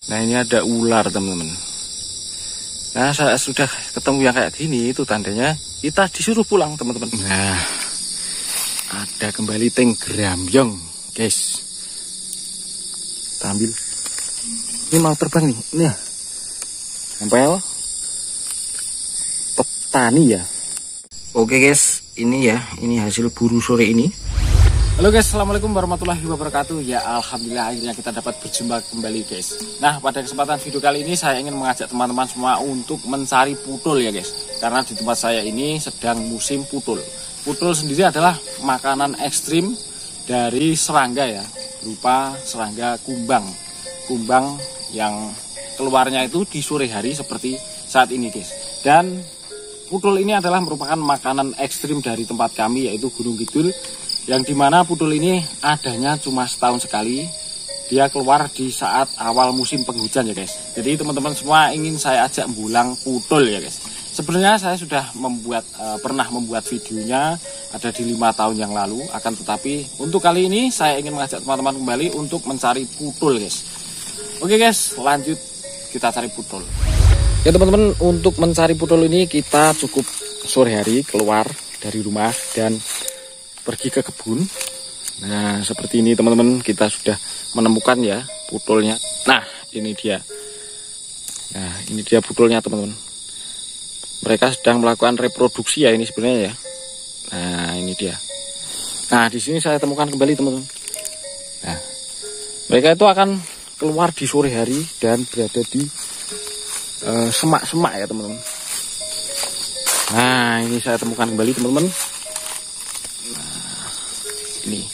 Nah ini ada ular teman-teman. Nah saya sudah ketemu yang kayak gini, itu tandanya kita disuruh pulang teman-teman. Nah ada kembali tenggeramyong guys. Kita ambil. Ini mau terbang nih. Nah nempel petani ya. Oke guys, ini ya, ini hasil buru sore ini. Halo guys, assalamualaikum warahmatullahi wabarakatuh. Ya alhamdulillah akhirnya kita dapat berjumpa kembali guys. Nah pada kesempatan video kali ini saya ingin mengajak teman-teman semua untuk mencari putul ya guys. Karena di tempat saya ini sedang musim putul. Putul sendiri adalah makanan ekstrim dari serangga ya, berupa serangga kumbang. Kumbang yang keluarnya itu di sore hari seperti saat ini guys. Dan putul ini adalah merupakan makanan ekstrim dari tempat kami, yaitu Gunung Kidul, yang dimana putul ini adanya cuma setahun sekali. Dia keluar di saat awal musim penghujan ya guys. Jadi teman-teman semua ingin saya ajak bulang putul ya guys. Sebenarnya saya sudah pernah membuat videonya, ada di 5 tahun yang lalu. Akan tetapi untuk kali ini saya ingin mengajak teman-teman kembali untuk mencari putul guys. Oke guys, lanjut kita cari putul. Ya teman-teman, untuk mencari putul ini kita cukup sore hari keluar dari rumah dan pergi ke kebun. Nah seperti ini teman-teman, kita sudah menemukan ya putulnya. Nah ini dia. Nah ini dia putulnya teman-teman. Mereka sedang melakukan reproduksi ya ini sebenarnya ya. Nah ini dia. Nah di sini saya temukan kembali teman-teman. Nah mereka itu akan keluar di sore hari dan berada di semak-semak ya teman-teman. Nah ini saya temukan kembali teman-teman. Nah,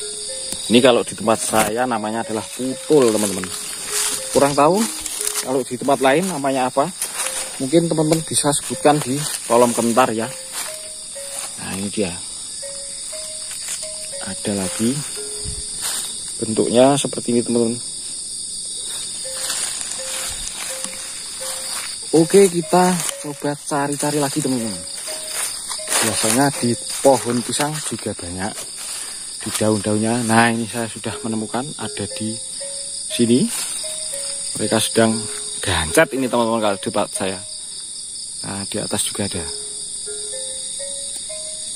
ini kalau di tempat saya namanya adalah putul teman-teman. Kurang tahu kalau di tempat lain namanya apa. Mungkin teman-teman bisa sebutkan di kolom komentar ya. Nah ini dia. Ada lagi. Bentuknya seperti ini teman-teman. Oke, kita coba cari-cari lagi teman-teman. Biasanya di pohon pisang juga banyak, di daun-daunnya. Nah ini saya sudah menemukan ada di sini. Mereka sedang gancet ini teman-teman kalau di tempat saya. Nah di atas juga ada.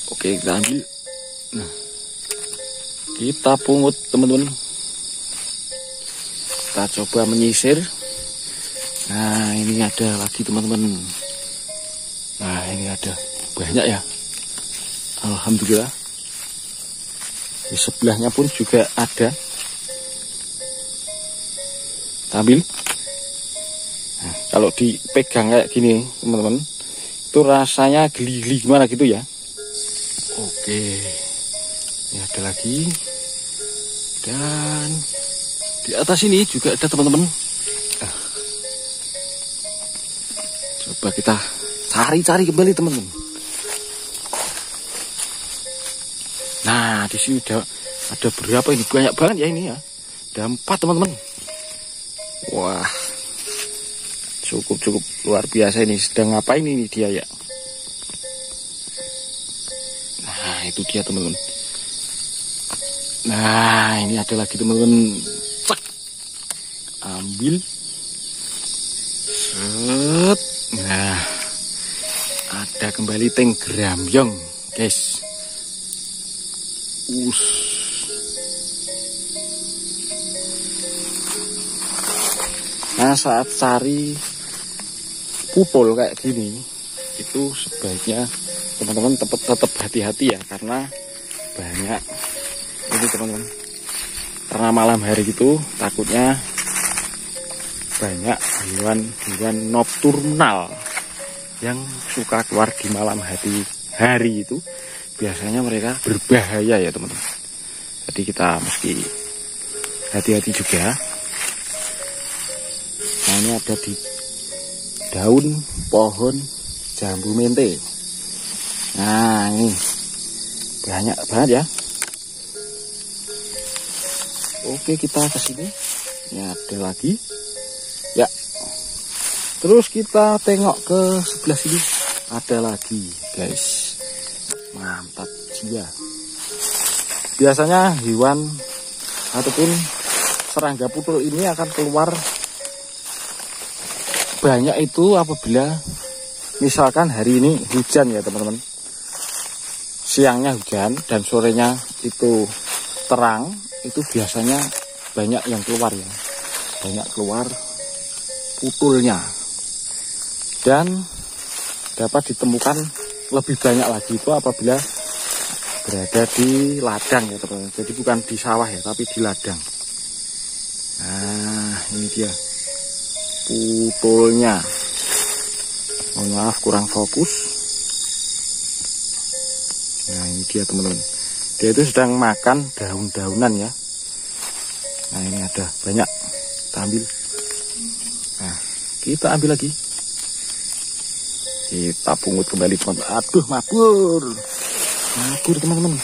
Oke kita ambil. Nah kita pungut teman-teman. Kita coba menyisir. Nah ini ada lagi teman-teman. Nah ini ada banyak ya. Alhamdulillah. Di sebelahnya pun juga ada. Ambil. Nah, kalau dipegang kayak gini teman-teman, itu rasanya geli-geli gimana gitu ya. Oke. Ini ada lagi. Dan di atas ini juga ada teman-teman. Coba kita cari-cari kembali teman-teman. Nah di sini ada berapa ini, banyak banget ya ini ya. Ada 4 teman-teman. Wah cukup luar biasa ini. Sedang ngapain ini dia ya. Nah itu dia teman-teman. Nah ini ada lagi teman-teman. Cek. Ambil. Set. Nah ada kembali tenggeramyong guys. Nah saat cari putul kayak gini itu sebaiknya teman-teman tetap hati-hati ya, karena banyak ini teman-teman. Karena malam hari itu takutnya banyak hewan-hewan nokturnal yang suka keluar di malam hari itu. Biasanya mereka berbahaya ya teman-teman. Jadi kita mesti hati-hati juga. Nah ini ada di daun pohon jambu mente. Nah ini banyak banget ya. Oke kita ke sini. Ini ada lagi. Ya. Terus kita tengok ke sebelah sini. Ada lagi guys. Mantap jiwa. Biasanya hewan ataupun serangga putul ini akan keluar banyak itu apabila misalkan hari ini hujan ya teman-teman, siangnya hujan dan sorenya itu terang, itu biasanya banyak yang keluar ya, banyak keluar putulnya, dan dapat ditemukan lebih banyak lagi itu apabila berada di ladang ya teman-teman. Jadi bukan di sawah ya, tapi di ladang. Nah ini dia putulnya. Mohon maaf kurang fokus. Nah ini dia teman-teman, dia itu sedang makan daun-daunan ya. Nah ini ada banyak, kita ambil. Nah kita ambil lagi, kita pungut kembali teman-teman. Aduh mabur teman-teman,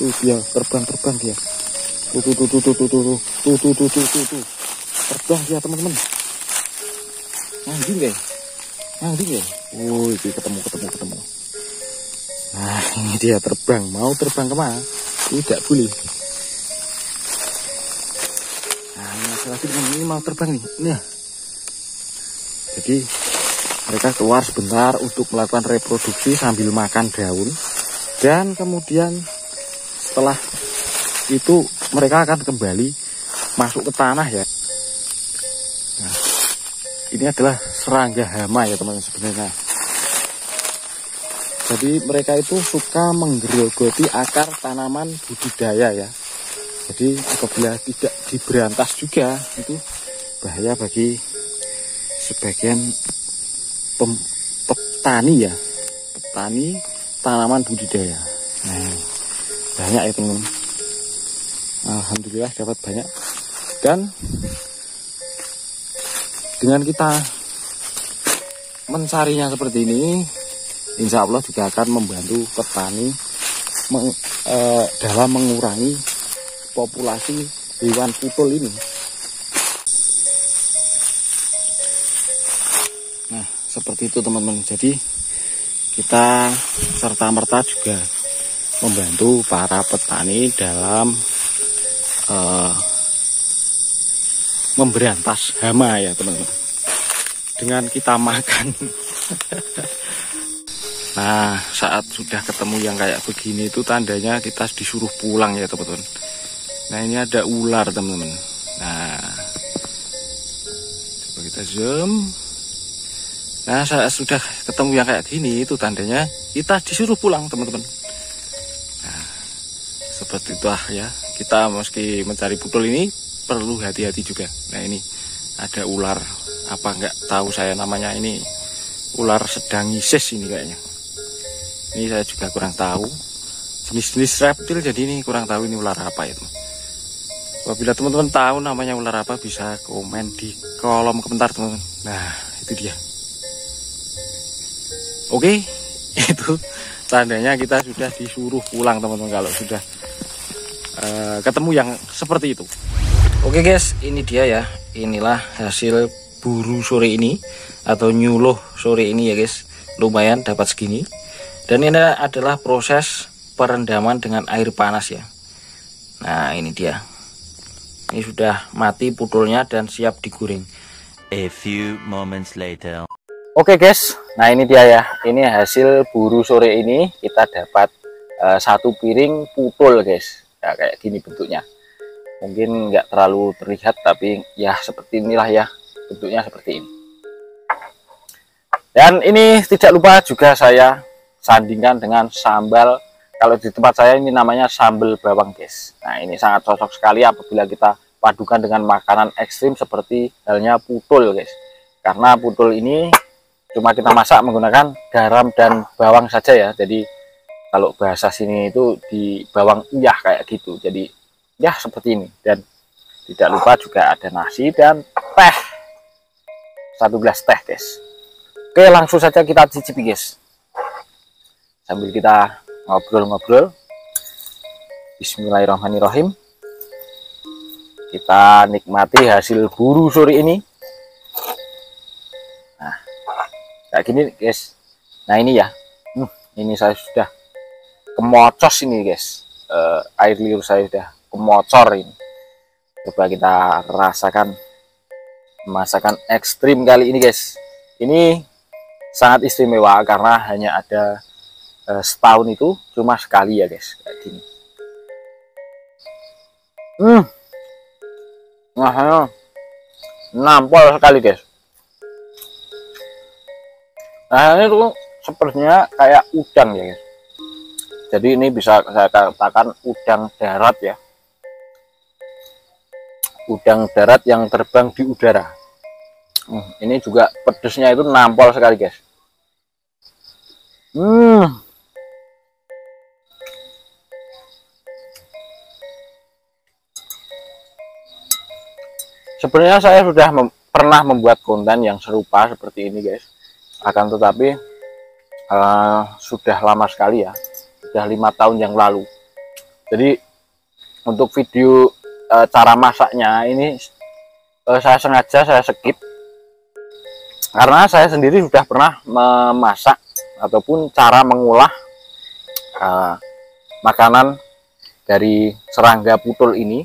tuh dia terbang dia, tuh terbang dia teman-teman. Anjing guys, oh ini ketemu. Nah ini dia terbang, mau terbang kemana? Tidak boleh. Nah ini ada lagi teman, ini mau terbang nih. Nah jadi mereka keluar sebentar untuk melakukan reproduksi sambil makan daun, dan kemudian setelah itu mereka akan kembali masuk ke tanah ya. Nah ini adalah serangga hama ya teman-teman sebenarnya. Jadi mereka itu suka menggerogoti akar tanaman budidaya ya. Jadi apabila tidak diberantas juga itu bahaya bagi sebagian petani ya, petani tanaman budidaya. Nah banyak ya teman-teman, alhamdulillah dapat banyak. Dan dengan kita mencarinya seperti ini, insya Allah juga akan membantu petani dalam mengurangi populasi hewan putul ini. Nah seperti itu teman-teman. Jadi kita serta-merta juga membantu para petani dalam memberantas hama ya teman-teman, dengan kita makan. Nah saat sudah ketemu yang kayak begini itu tandanya kita disuruh pulang ya teman-teman. Nah ini ada ular teman-teman. Nah coba kita zoom. Nah saat sudah ketemu yang kayak gini itu tandanya kita disuruh pulang teman-teman. Nah seperti itu ya, kita meski mencari putul ini perlu hati-hati juga. Nah ini ada ular, apa nggak tahu saya namanya, ini ular sedangisis ini kayaknya. Ini saya juga kurang tahu jenis-jenis reptil, jadi ini kurang tahu ini ular apa itu. Apabila teman-teman tahu namanya ular apa bisa komen di kolom komentar teman-teman. Nah itu dia. Oke, itu tandanya kita sudah disuruh pulang teman-teman kalau sudah ketemu yang seperti itu. Oke guys, ini dia ya, inilah hasil buru sore ini atau nyuluh sore ini ya guys. Lumayan dapat segini. Dan ini adalah proses perendaman dengan air panas ya. Nah ini dia, ini sudah mati putulnya dan siap digoreng. A few moments later. Oke guys, nah ini dia ya, ini hasil buru sore ini. Kita dapat satu piring putul guys ya, kayak gini bentuknya. Mungkin nggak terlalu terlihat, tapi ya seperti inilah ya, bentuknya seperti ini. Dan ini tidak lupa juga saya sandingkan dengan sambal. Kalau di tempat saya ini namanya sambal bawang guys. Nah ini sangat cocok sekali apabila kita padukan dengan makanan ekstrim seperti halnya putul guys. Karena putul ini cuma kita masak menggunakan garam dan bawang saja ya. Jadi kalau bahasa sini itu di bawang uyah kayak gitu. Jadi ya seperti ini. Dan tidak lupa juga ada nasi dan teh, 1 gelas teh guys. Oke langsung saja kita cicipi guys, sambil kita ngobrol-ngobrol. Bismillahirrahmanirrahim. Kita nikmati hasil buru sore ini. Nah kayak gini guys. Nah ini ya, ini saya sudah kemocos ini guys, air liur saya sudah kemocor ini. Coba kita rasakan masakan ekstrim kali ini guys. Ini sangat istimewa karena hanya ada setahun itu cuma sekali ya guys, kayak gini. Nah, nampol sekali guys. Nah ini tuh sepertinya kayak udang ya guys. Jadi ini bisa saya katakan udang darat ya. Udang darat yang terbang di udara. Ini juga pedesnya itu nampol sekali guys. Sebenarnya saya sudah pernah membuat konten yang serupa seperti ini guys. Akan tetapi sudah lama sekali ya, sudah 5 tahun yang lalu. Jadi untuk video cara masaknya ini saya sengaja saya skip karena saya sendiri sudah pernah memasak ataupun cara mengolah makanan dari serangga putul ini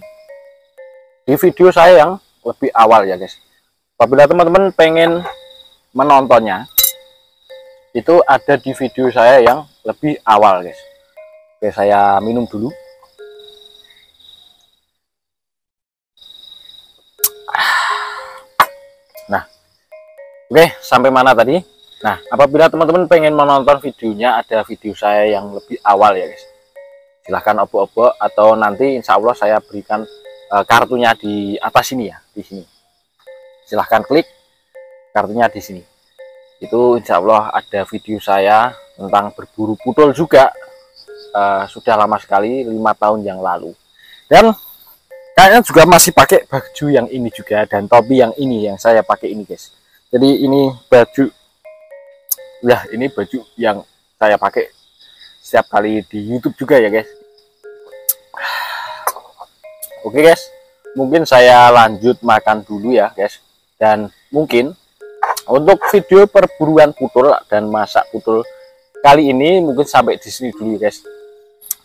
di video saya yang lebih awal ya guys. Apabila teman-teman pengen menontonnya, itu ada di video saya yang lebih awal guys. Oke, saya minum dulu. Nah, oke, sampai mana tadi? Nah, apabila teman-teman pengen menonton videonya, ada video saya yang lebih awal ya guys. Silahkan obok-obok, atau nanti insya Allah saya berikan kartunya di atas sini ya, di sini. Silahkan klik kartunya di sini. Itu insya Allah ada video saya tentang berburu putul juga, sudah lama sekali, 5 tahun yang lalu. Dan kayaknya juga masih pakai baju yang ini juga, dan topi yang ini yang saya pakai ini guys. Jadi ini baju, ya ini baju yang saya pakai setiap kali di YouTube juga ya guys. Oke guys, mungkin saya lanjut makan dulu ya guys. Dan mungkin untuk video perburuan putul dan masak putul kali ini mungkin sampai di sini dulu guys.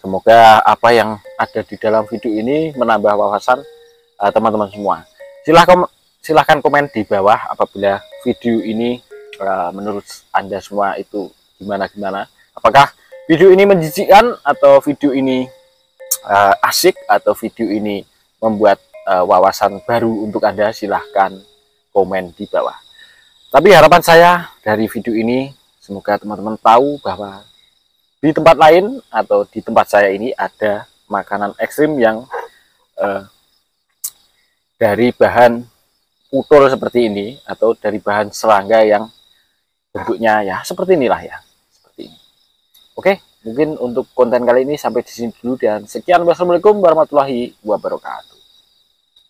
Semoga apa yang ada di dalam video ini menambah wawasan teman-teman semua. Silahkan komen di bawah apabila video ini menurut Anda semua itu gimana. Apakah video ini menjijikkan, atau video ini asik, atau video ini membuat wawasan baru untuk Anda? Silahkan komen di bawah. Tapi harapan saya dari video ini, semoga teman-teman tahu bahwa di tempat lain atau di tempat saya ini ada makanan ekstrim yang dari bahan putul seperti ini, atau dari bahan serangga yang bentuknya ya seperti inilah ya, seperti ini. Oke, mungkin untuk konten kali ini sampai di sini dulu, dan sekian. Wassalamualaikum warahmatullahi wabarakatuh.